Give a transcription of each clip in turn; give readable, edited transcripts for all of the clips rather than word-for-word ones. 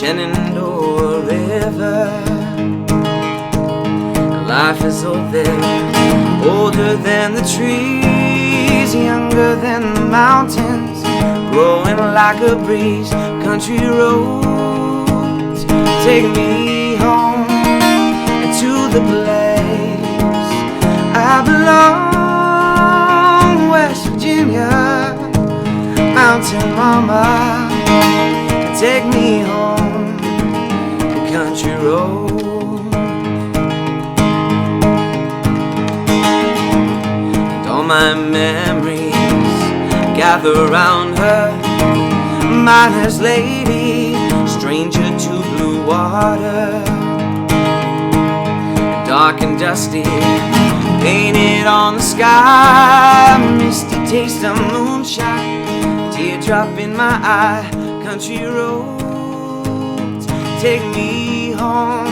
Shenandoah River. Life is old there, older than the trees, younger than the mountains, growing like a breeze. Country roads take me home to the place I belong. West Virginia, Mountain Mama, take me home, country road. And all my memories gather round her, miner's lady, stranger to blue water. Dark and dusty, painted on the sky, misty taste of moonshine, teardrop in my eye. Country roads take me home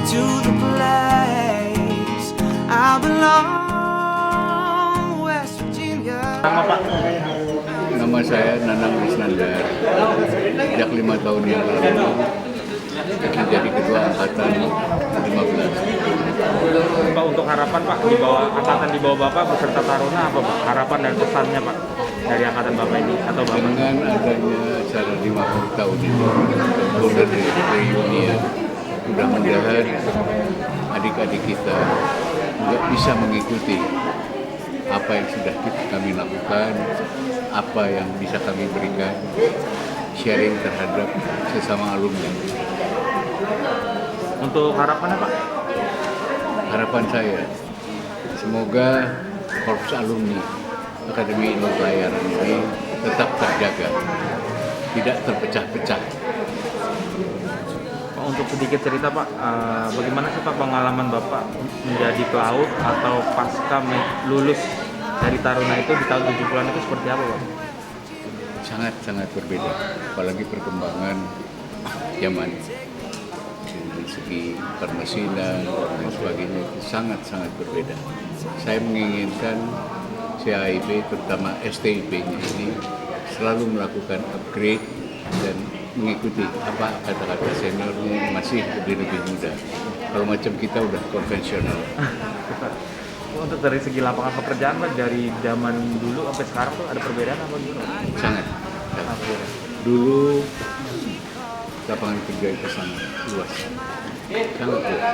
to the place I belong, West Virginia. Nama Pak? Nama saya Nanang Isnandar. Sejak 5 tahun yang lalu menjadi ketua angkatan 15. Pak, untuk harapan Pak di bawah angkatan di bawah Bapak beserta Taruna apa Pak? Harapan dan pesannya Pak dari angkatan Bapak ini atau Bapak? Dengan adanya acara 50 tahun ini, Golden Reunion, mudah-mudahan adik-adik kita juga bisa mengikuti apa yang sudah kami lakukan, apa yang bisa kami berikan, sharing terhadap sesama alumni. Untuk harapannya Pak? Harapan saya, semoga korps alumni Akademi Ilmu Pelayaran ini tetap terjaga, tidak terpecah-pecah. Pak, untuk sedikit cerita Pak, bagaimana sih Pak pengalaman Bapak menjadi pelaut atau pasca lulus dari Taruna itu di tahun 70-an itu seperti apa Pak? Sangat-sangat berbeda, apalagi perkembangan zaman dari segi permesinan dan sebagainya itu sangat-sangat berbeda. Saya menginginkan CAIP, terutama STIP-nya ini selalu melakukan upgrade dan mengikuti apa kata-kata seniornya masih lebih muda. Kalau macam kita udah konvensional. Untuk dari segi lapangan pekerjaan Pak, dari zaman dulu sampai sekarang tuh ada perbedaan apa gitu? Sangat. Dulu lapangan kerja itu sangat luas, sangat luas.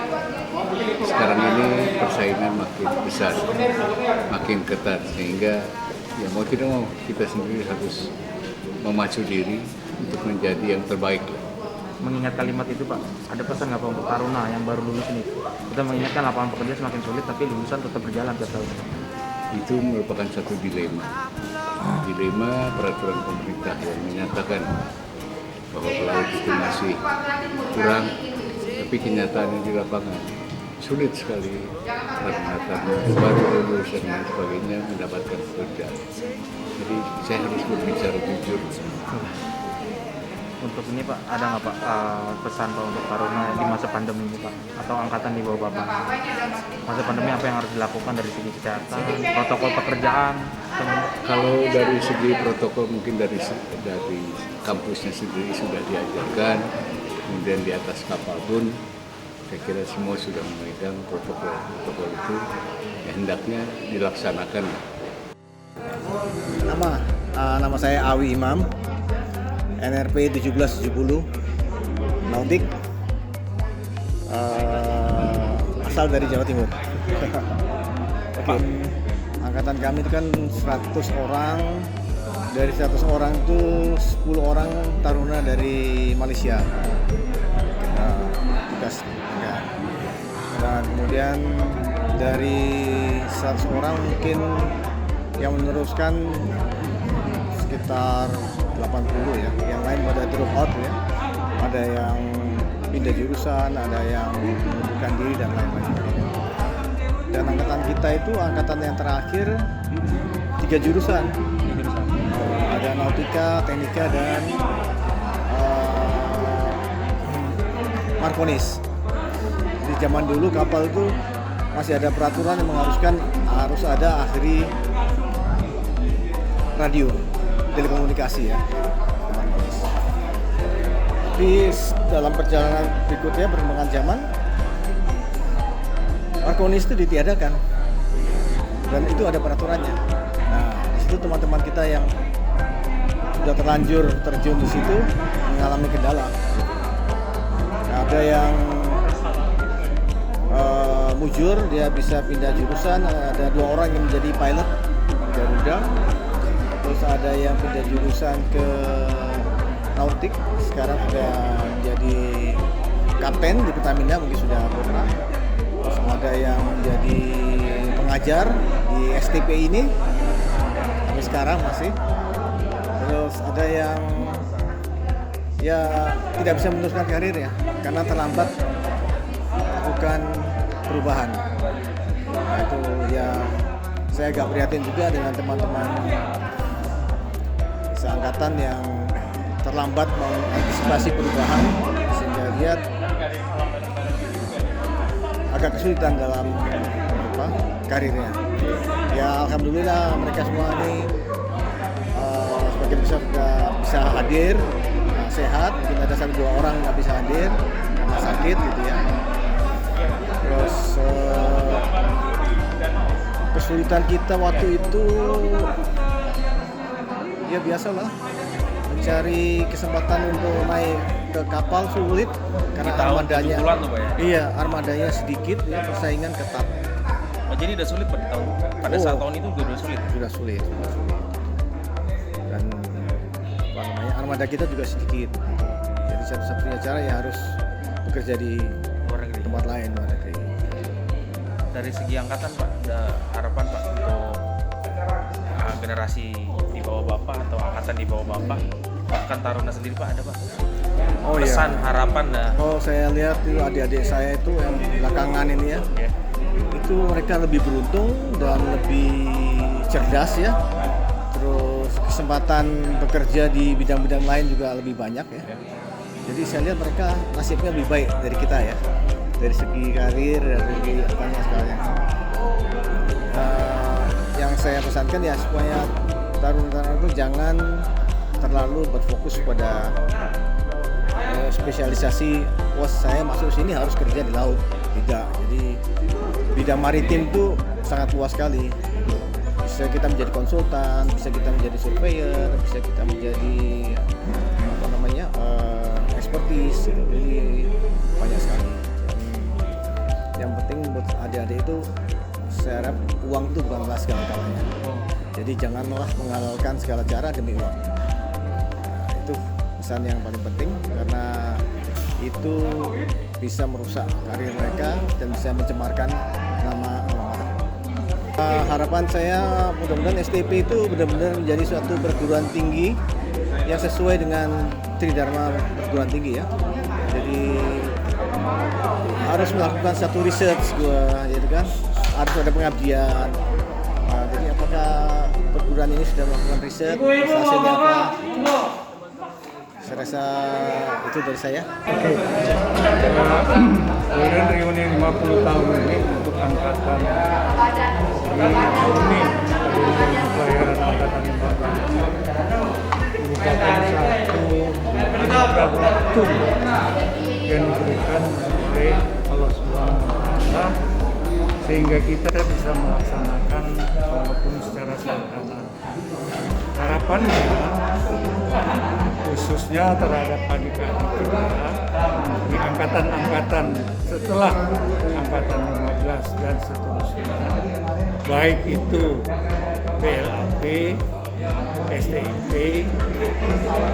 Sekarang ini persaingan makin besar, makin ketat, sehingga ya mau tidak mau kita sendiri harus memacu diri untuk menjadi yang terbaik. Mengingat kalimat itu Pak, ada pesan nggak Pak untuk Taruna yang baru lulus ini? Kita mengingatkan lapangan pekerja semakin sulit, tapi lulusan tetap berjalan tiap tahun. Itu merupakan satu dilema peraturan pemerintah yang menyatakan bahwa pelaut itu masih kurang, tapi kenyataannya di lapangan sulit sekali karena baru lulus dan lain sebagainya mendapatkan pekerjaan. Jadi saya harus berbicara jujur. Untuk ini Pak, ada nggak Pak pesan Pak untuk Taruna di masa pandemi ini Pak, atau angkatan di bawah Bapak? Masa pandemi apa yang harus dilakukan dari segi kesehatan, protokol pekerjaan? Kalau dari segi protokol mungkin dari kampusnya sendiri sudah diajarkan, kemudian di atas kapal pun saya kira semua sudah memegang protokol itu, ya hendaknya dilaksanakan. Nama saya Awi Imam, NRP 1770 Nautik, asal dari Jawa Timur. Angkatan kami itu kan 100 orang, dari 100 orang itu 10 orang Taruna dari Malaysia. Dan kemudian dari 100 orang mungkin yang meneruskan sekitar 80 ya, yang lain pada drop out ya, ada yang pindah jurusan, ada yang mengundurkan diri dan lain-lain. Dan angkatan kita itu angkatan yang terakhir 3 jurusan, ada nautika, teknika dan markonis. Di zaman dulu kapal itu masih ada peraturan yang mengharuskan harus ada ahli radio telekomunikasi ya. Tapi Tapi dalam perjalanan berikutnya perkembangan zaman, Arkonis itu ditiadakan dan itu ada peraturannya. Nah, di situ teman-teman kita yang sudah terlanjur terjun di situ mengalami kendala. Nah, ada yang mujur, dia bisa pindah jurusan. Ada 2 orang yang menjadi pilot Garuda. Terus ada yang pindah jurusan ke nautik, sekarang sudah menjadi kapten di Pertamina, mungkin sudah pernah. Terus ada yang menjadi pengajar di STP ini sampai sekarang masih. Terus ada yang ya tidak bisa meneruskan karirnya karena terlambat melakukan perubahan. Nah, itu ya saya agak prihatin juga dengan teman-teman seangkatan yang terlambat mengantisipasi perubahan sehingga dia agak kesulitan dalam karirnya. Ya alhamdulillah mereka semua ini sebagian besar sudah bisa hadir, sehat. Mungkin ada 1-2 orang nggak bisa hadir karena sakit gitu ya. Terus kesulitan kita waktu itu ya biasalah, mencari kesempatan untuk naik ke kapal sulit karena armadanya. Iya, armadanya sedikit ya, persaingan ketat. Oh, jadi udah sulit pada saat tahun itu udah sulit. Sudah sulit. Dan armada kita juga sedikit. Jadi satu-satunya cara ya harus bekerja di luar negeri, tempat lain, luar negeri. Dari segi angkatan Pak, ada harapan Pak untuk generasi di bawah Bapak atau angkatan di bawah Bapak, bahkan Taruna sendiri Pak, ada Pak? Oh pesan, iya. harapan Oh, saya lihat itu adik-adik saya itu yang belakangan ini ya. Yeah. Itu mereka lebih beruntung dan lebih cerdas ya. Terus kesempatan bekerja di bidang-bidang lain juga lebih banyak ya. Jadi saya lihat mereka nasibnya lebih baik dari kita ya. Dari segi karir, dari segi apanya segalanya. Yang saya pesankan ya supaya taruna-taruna itu jangan terlalu berfokus pada spesialisasi. Wah, saya masuk sini harus kerja di laut. Tidak. Jadi bidang maritim itu sangat luas sekali. Bisa kita menjadi konsultan, bisa kita menjadi surveyor, bisa kita menjadi expertise gitu. Jadi banyak sekali. Yang penting buat adik-adik itu saya harap uang itu bukanlah segala-galanya. Jadi janganlah menghalalkan segala cara demi uang. Nah, itu pesan yang paling penting karena itu bisa merusak karir mereka dan bisa mencemarkan nama alma. Harapan saya mudah-mudahan STP itu benar-benar menjadi suatu perguruan tinggi yang sesuai dengan Tridharma perguruan tinggi ya. Jadi harus melakukan satu research gitu kan, harus ada pengabdian. Nah, jadi apakah perguruan ini sudah melakukan riset, hasilnya apa? Saya rasa itu dari saya. Oke. Kemudian reuni 50 tahun ini untuk angkatan ini pelayaran angkatan 50 merupakan satu anugerah waktu yang diberikan oleh Allah SWT sehingga kita bisa melaksanakan walaupun secara sederhana. Harapannya khususnya terhadap adik-adik kita di angkatan-angkatan setelah angkatan 15 dan seterusnya, baik itu PLAP, STIP,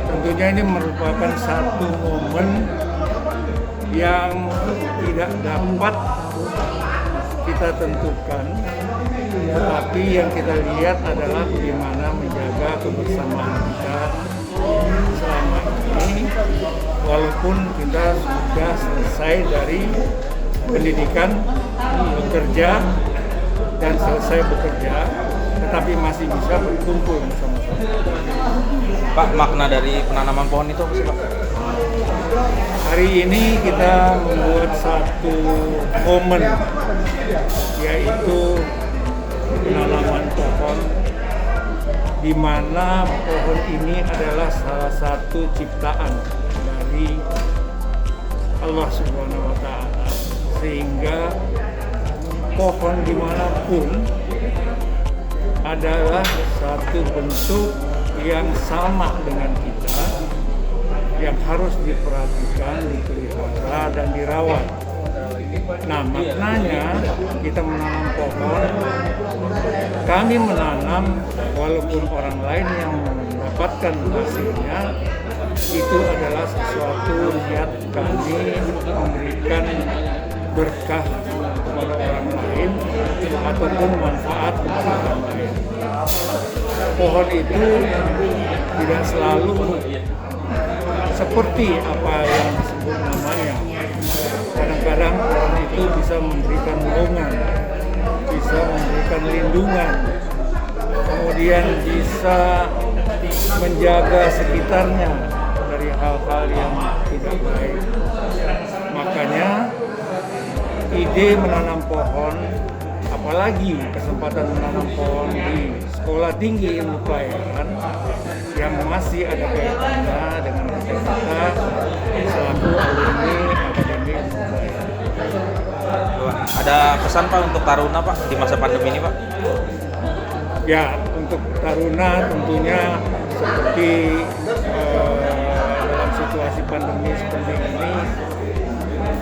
tentunya ini merupakan satu momen yang tidak dapat kita tentukan, tetapi yang kita lihat adalah bagaimana menjaga kebersamaan kita selama ini, walaupun kita sudah selesai dari pendidikan, bekerja dan selesai bekerja, tetapi masih bisa berkumpul bersama-sama. Pak, makna dari penanaman pohon itu apa sih Pak? Hari ini kita membuat satu momen, yaitu penanaman pohon, di mana pohon ini adalah salah satu ciptaan dari Allah Subhanahu wa Ta'ala, sehingga pohon dimanapun adalah satu bentuk yang sama dengan kita, yang harus diperhatikan, dipelihara, dan dirawat. Nah, maknanya kita menanam pohon, kami menanam walaupun orang lain yang mendapatkan hasilnya, itu adalah sesuatu niat kami memberikan berkah kepada orang lain ataupun manfaat kepada orang lain. Pohon itu tidak selalu seperti apa yang disebut namanya. Kadang-kadang pohon itu bisa memberikan naungan, bisa memberikan lindungan, kemudian bisa menjaga sekitarnya dari hal-hal yang tidak baik. Makanya ide menanam pohon, apalagi kesempatan menanam pohon di Sekolah Tinggi Ilmu Pelayaran yang masih ada kaitannya dengan kita selaku alumni Akademi Ilmu Pelayaran. Ada pesan Pak untuk Taruna Pak di masa pandemi ini Pak? Ya, untuk Taruna tentunya seperti dalam situasi pandemi seperti ini,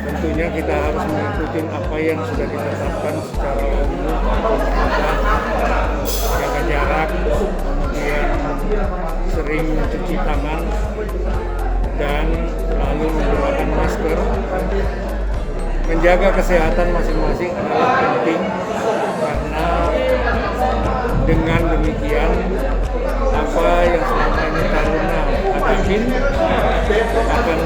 tentunya kita harus mengikuti apa yang sudah ditetapkan secara umum pemerintah, jaga jarak, kemudian sering mencuci tangan, dan lalu menggunakan masker. Menjaga kesehatan masing-masing adalah penting, karena dengan demikian apa yang selama ini Taruna hadapin akan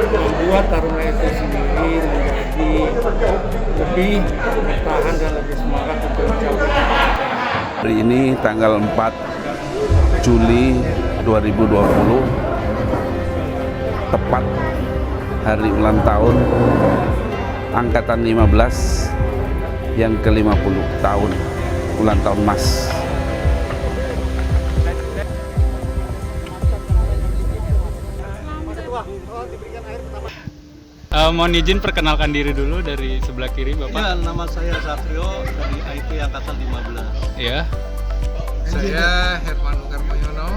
membuat Taruna itu sendiri menjadi lebih bertahan dan lebih semangat untuk mencapai. Hari ini tanggal 4 Juli 2020, tepat hari ulang tahun Angkatan 15 yang ke-50 tahun, ulang tahun Mas. Mohon izin perkenalkan diri dulu dari sebelah kiri Bapak. Ya, nama saya Satrio dari IT Angkatan 15. Ya, Saya Herman Karmoyono,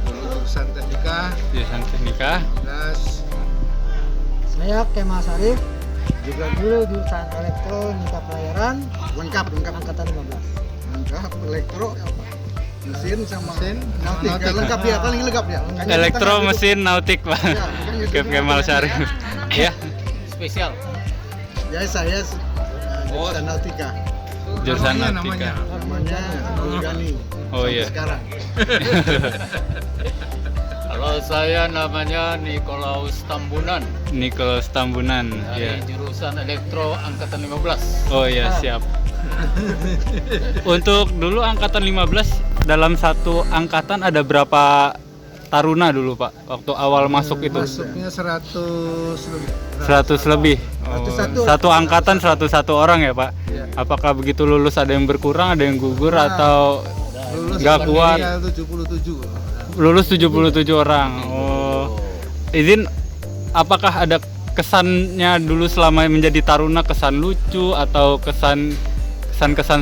jurusan Teknika jurusan Teknika. 11. Saya Kemal Sarif, juga dulu jurusan Elektronika Pelayaran, lengkap angkatan 15. Lengkap elektro apa? Mesin sama mesin Nautika, lengkap ya, paling lengkap ya. Elektro mesin nautik Pak. Ya, Kep Kemal Sarif. Ya, Spesial. Ya, saya jurusan Nautika. jurusan Namanya, nautika. Namanya Gani. Oh iya. Sekarang. Kalau saya namanya Nikolaus Tambunan Nikolaus Tambunan. Ya. dari jurusan Elektro Angkatan 15. Oh iya, siap. Untuk dulu angkatan 15, dalam satu angkatan ada berapa Taruna dulu Pak waktu awal masuk itu? Masuknya 100 lebih. 100 lebih. Oh, 101. satu angkatan 101 orang ya Pak? Iya. Apakah begitu lulus ada yang berkurang, ada yang gugur, atau Lulus nggak kuat? pandemi 77. Lulus 77 orang. Oh. Izin, apakah ada kesannya dulu selama menjadi Taruna, kesan lucu atau kesan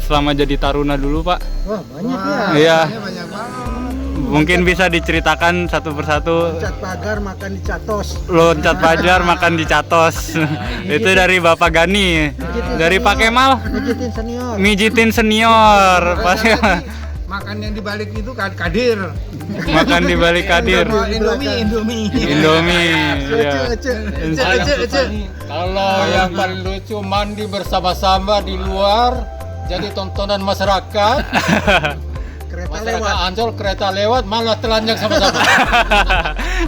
selama jadi Taruna dulu Pak? Wah, banyak Wah, ya. Iya. banyak banget. Mungkin bisa diceritakan satu persatu. Cat pagar makan di Catos. Loncat pajar makan di Catos. Itu dari Bapak Gani. Dari Pak Kemal Mijitin senior. mijitin senior. Pas Makan yang dibalik itu kadir. makan di balik kadir. Indomie. Ya. Kalau yang paling lucu mandi bersama-sama di luar jadi tontonan masyarakat. Kereta Masyarakat lewat. Ancol kereta lewat malah telanjang sama-sama.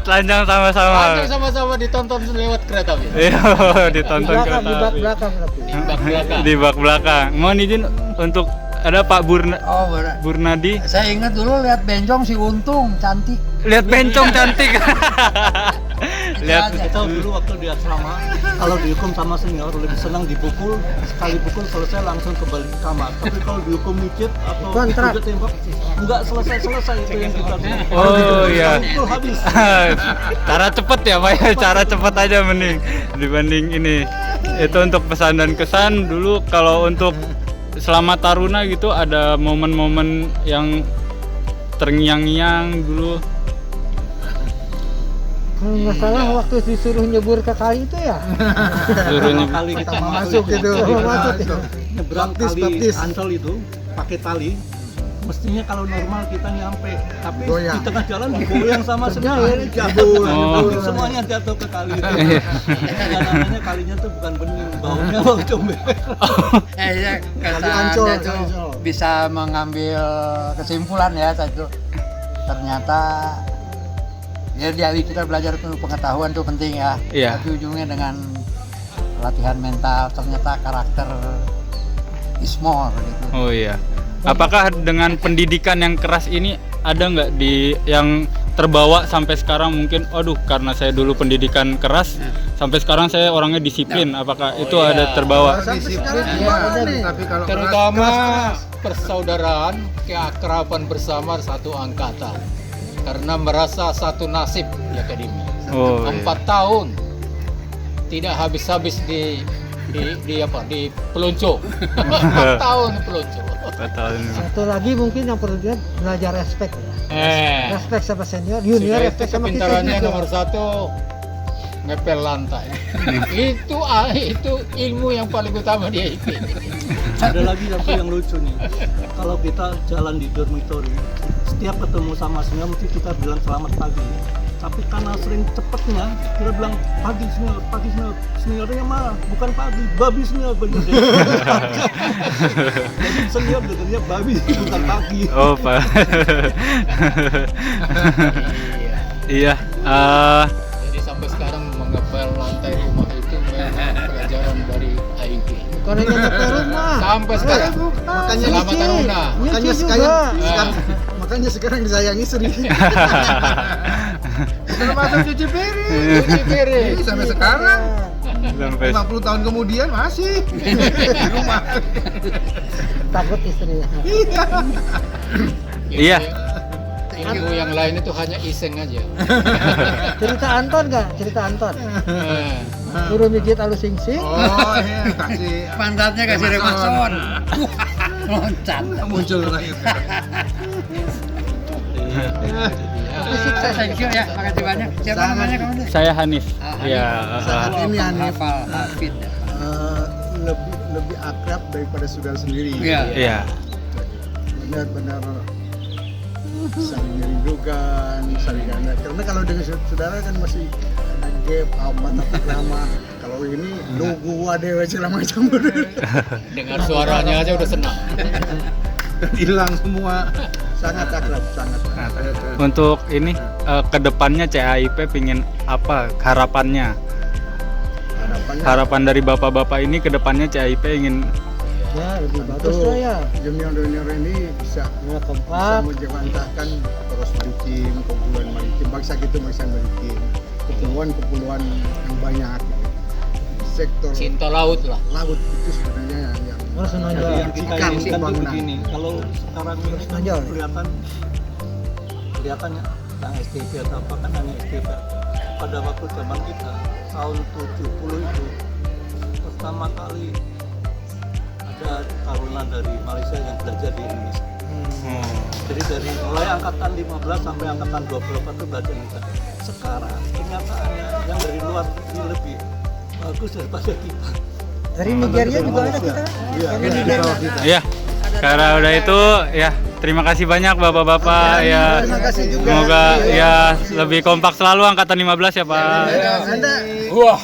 Telanjang sama-sama. Telanjang sama-sama ditonton lewat kereta api. Iya, ditonton Di kereta bak api. belakang tapi. Di bak belakang. Di bak belakang. Mohon izin untuk ada Pak Oh, Burnadi. saya ingat dulu lihat Benjong si Untung cantik. Lihat bencong cantik. Lihat. Kita dulu waktu di asrama, kalau dihukum sama senior lebih senang dipukul, sekali pukul selesai langsung kembali ke kamar. Tapi kalau dihukum micet atau Kontrak. juga tembak, nggak selesai itu yang kita. Oh iya. Pukul habis. Cara cepet ya Pak ya, cara cepet aja mending dibanding ini. Itu untuk pesan dan kesan. Dulu kalau untuk selama Taruna gitu ada momen-momen yang terngiang-ngiang dulu. Kalau nggak salah waktu disuruh nyebur ke kali itu ya. Suruhnya Kali kita Masuk gitu. Masuk itu. nyebrang Baptis, kali baptis. Ancol itu pakai tali. Mestinya kalau normal kita nyampe, tapi Goyang. di tengah jalan digoyang sama Ternyata semuanya jatuh, Oh. semuanya jatuh ke kali itu. Namanya kalinya tuh bukan bening, baunya bau combe. Ya, Kali Ancol, kesannya tuh Ancol. bisa mengambil kesimpulan ya satu. Ternyata ya dari kita belajar tuh pengetahuan tuh penting ya. Iya. Tapi ujungnya dengan latihan mental ternyata karakter is more gitu. Oh iya. Apakah dengan pendidikan yang keras ini ada nggak di yang terbawa sampai sekarang mungkin, aduh karena saya dulu pendidikan keras sampai sekarang saya orangnya disiplin. Apakah itu ada terbawa? Sampai sekarang Iya, gimana ada nih? nih. Tapi kalau Terutama keras, persaudaraan, keakraban bersama satu angkatan. Karena merasa satu nasib di akademi. Oh, 4 tahun tidak habis-habis di peluncup. 4 tahun peluncup. Satu lagi mungkin yang perlu dia belajar respect ya. Respect sama senior, junior, Sudah itu respect sama kita kepintarannya juga. nomor 1 ngepel lantai. itu ilmu yang paling utama dia itu. Ada lagi yang lucu nih. Kalau kita jalan di dormitory, setiap ketemu sama senior mesti kita bilang selamat pagi. Tapi karena sering cepetnya, kita bilang pagi senior, pagi senior. Seniornya malah bukan pagi, babi senior bener deh. Jadi senior dengannya babi, bukan pagi. Oh Pak. Iya. Jadi sampai sekarang mengepel lantai rumah itu memang pelajaran dari AIG. Bukan hanya nyampe rumah. Sampai sekarang. Makanya Selamat nyuci. Taruna. makanya Nyuci sekarang, juga. makanya sekarang disayangi istri. Termasuk cuci piring. Cuci piring. Ini sampai sekarang Sampai 50 tahun kemudian masih di rumah. Takut istrinya. Iya. Ilmu yang lain itu hanya iseng aja. Cerita Anton nggak? Cerita Anton. Eh, Suruh mijit alus sing-sing. Oh iya, kasih Pantatnya kasih remason. Loncat. muncul lagi. Thank you ya, makasih banyak. Siapa namanya kamu tuh? Saya Hanif. Hanif. Iya. Saat ini Hanif Hafal, hafid. lebih akrab daripada saudara sendiri. Iya. Iya. Benar-benar saling merindukan, saling anak. Karena kalau dengan saudara kan masih ada gap, apa tata krama. Kalau ini lu gua dewe segala macam. dengar suaranya aja udah senang. Hilang semua. Sangat akrab, sangat. Untuk ini kedepannya CAIP pingin apa harapannya? Harapannya Harapan dari bapak-bapak ini kedepannya CAIP ingin Ya lebih bagus lah ya. junior-junior ini bisa Ya kompak. menjembatkan poros maritim, kepulauan maritim, bangsa gitu, bangsa maritim, kepulauan yang banyak gitu. Sektor Cinta laut lah. laut itu sebenarnya yang Harus Jadi menonjol. yang kita Ikan inginkan tuh pembangunan. begini, kalau sekarang ini kan Menonjol. kelihatannya yang STP atau apa kan hanya STP. Pada waktu zaman kita tahun 70 itu pertama kali ada taruna dari Malaysia yang belajar di Indonesia. Jadi dari mulai angkatan 15 sampai angkatan 24 itu belajar Indonesia. Sekarang kenyataannya yang dari luar ini lebih bagus daripada kita. Dari Nigeria juga ada kita. Iya, Dari iya, Nigeria. ya. Karena udah itu ya terima kasih banyak bapak-bapak ya. terima kasih juga. Semoga ya lebih kompak selalu angkatan 15 ya Pak. Anda Wah.